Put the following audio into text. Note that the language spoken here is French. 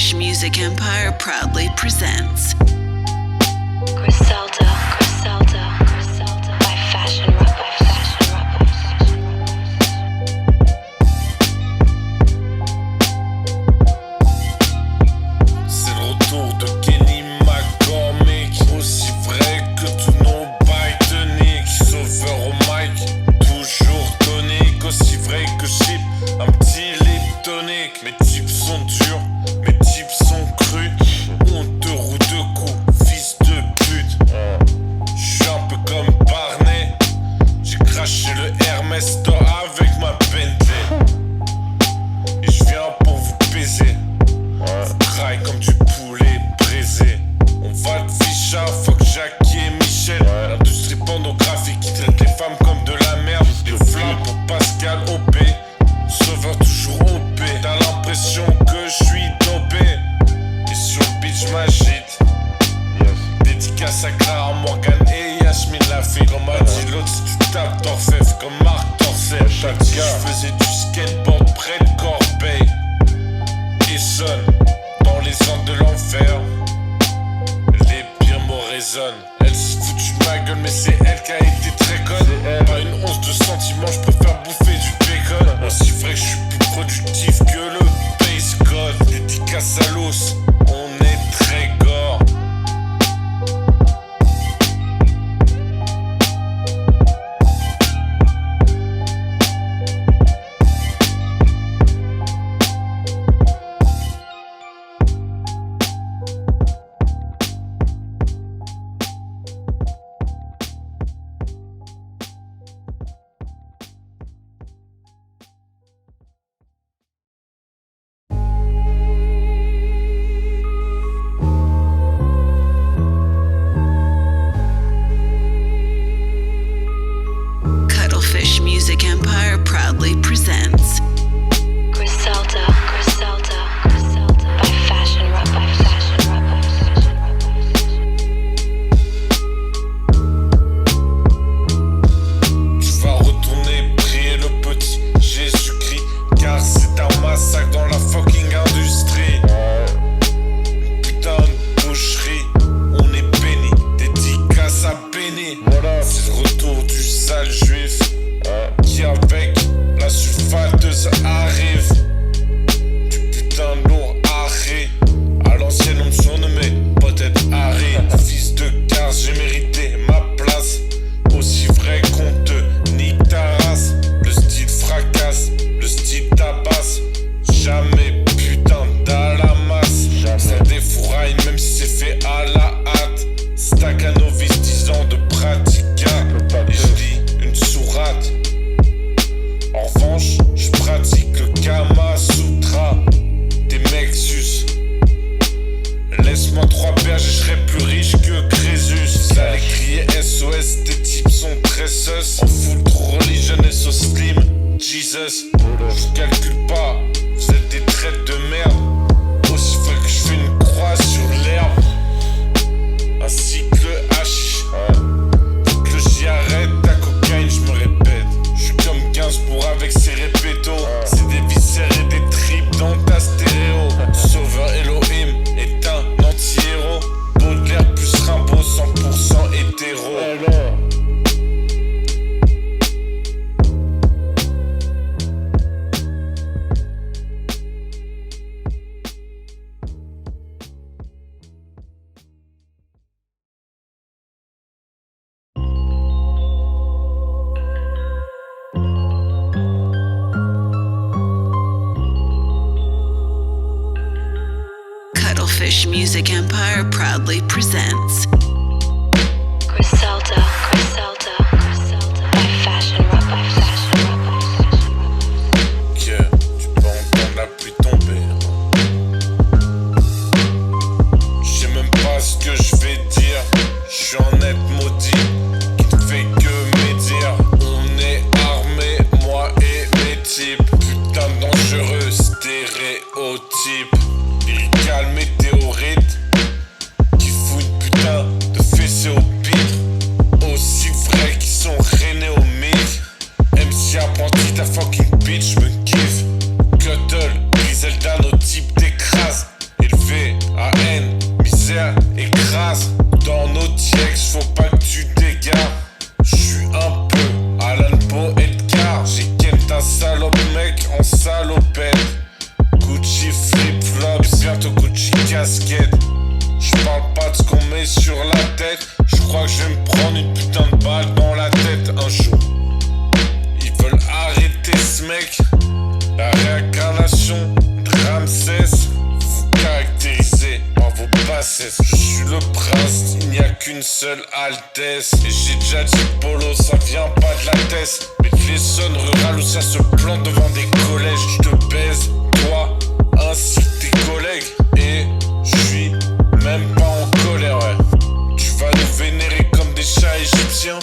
Cuttlefish Music Empire proudly presents Griselda by Fashion Rubber. C'est le retour de Kenny McCormick, aussi vrai que tous nos bails de Nick. Sauveur au mic, toujours tonique, aussi vrai que chip, un petit lip tonic. Mes types sont durs, mes types sont crus. On te roule de coups, fils de pute. J'suis un peu comme Barney, j'ai craché le Hermès Store avec ma Bentley. Et j'viens pour vous baiser. Vous craille comme du poulet braisé. On va te ficher, fuck Jackie et Michel. L'industrie pornographique qui traite les femmes comme de la merde. Des flammes pour Pascal OP, sauveur toujours OP. T'as l'impression que je suis dopé. Et sur le beat j'm'agite. Dédicace à Clara Morgan et Yasmine Lafitte. Comme a dit l'autre, si tu tapes d'orfèvre comme Marc Dorcel. Je faisais du skateboard près de Corbeil. Sonne dans les Andes de l'enfer. Les pires mots résonnent. Elle se fout de ma gueule, mais c'est elle qui a été très conne. Pas une once de sentiment, je préfère bouffer du bacon. Aussi vrai que je suis plus productif que le base god. Dédicace à l'os, on est très gore. Cuttlefish Music Empire proudly presents Griselda by Fashion Rubber. Tu vas retourner prier le petit Jésus-Christ, car c'est un massacre dans la fucking industrie. Putain de boucherie, on est béni, dédicace à béni. C'est le retour du sale juif qui avec la sulfateuse arrive. Du putain de lourd Harry, à l'ancienne on me surnommait peut-être Harry. Fils de garce, j'ai mérité ma place. Aussi vrai qu'on te nique ta race. Le style fracasse, le style tabasse. Jamais putain d'Alamas. Ça défouraille même si c'est fait à la hâte. Stack à novice, 10 ans de pratica. Et je lis une sourate. En revanche, je pratique le Kama Sutra des mecs sus. Laisse-moi 3 berges et je serai plus riche que Crésus. Vous allez crier SOS, tes types sont très sus. En full trop religion et so slim, Jesus. Je calcule pas, vous êtes des traites de merde. Aussi vrai que je fais une croix sur l'herbe. Ainsi que le hashish. Faut que j'y arrête, ta cocaïne, je me répète. Je suis comme Gainsbourg avec ses répétos. C'est des viscères et des tripes dans ta stéréo. Sauveur Elohim est un anti-héros. Baudelaire plus Rimbaud, 100% hétéro. Cuttlefish Music Empire proudly presents Griselda by Fashion Rubber. Yeah, tu peux entendre la pluie tomber. Je sais même pas ce que je vais dire. Je suis en net maudit, qui ne fait que médire. On est armés, moi et mes types. Putain de dangereux stéréotype. Lyrical météorite qui fout une putain tête. Je crois que je vais me prendre une putain de balle dans la tête un jour. Ils veulent arrêter ce mec. La réincarnation de Ramsès. Vous caractérisez par vos bassesses. Je suis le prince, il n'y a qu'une seule altesse. Et j'ai déjà dit Polo, ça vient pas de la tête. Mais tu les zones rurales où ça se plante devant des collèges. Je te baise, toi, ainsi que tes collègues. Et je suis même pas en colère, ouais. Tu vas nous vénérer comme des chats égyptiens.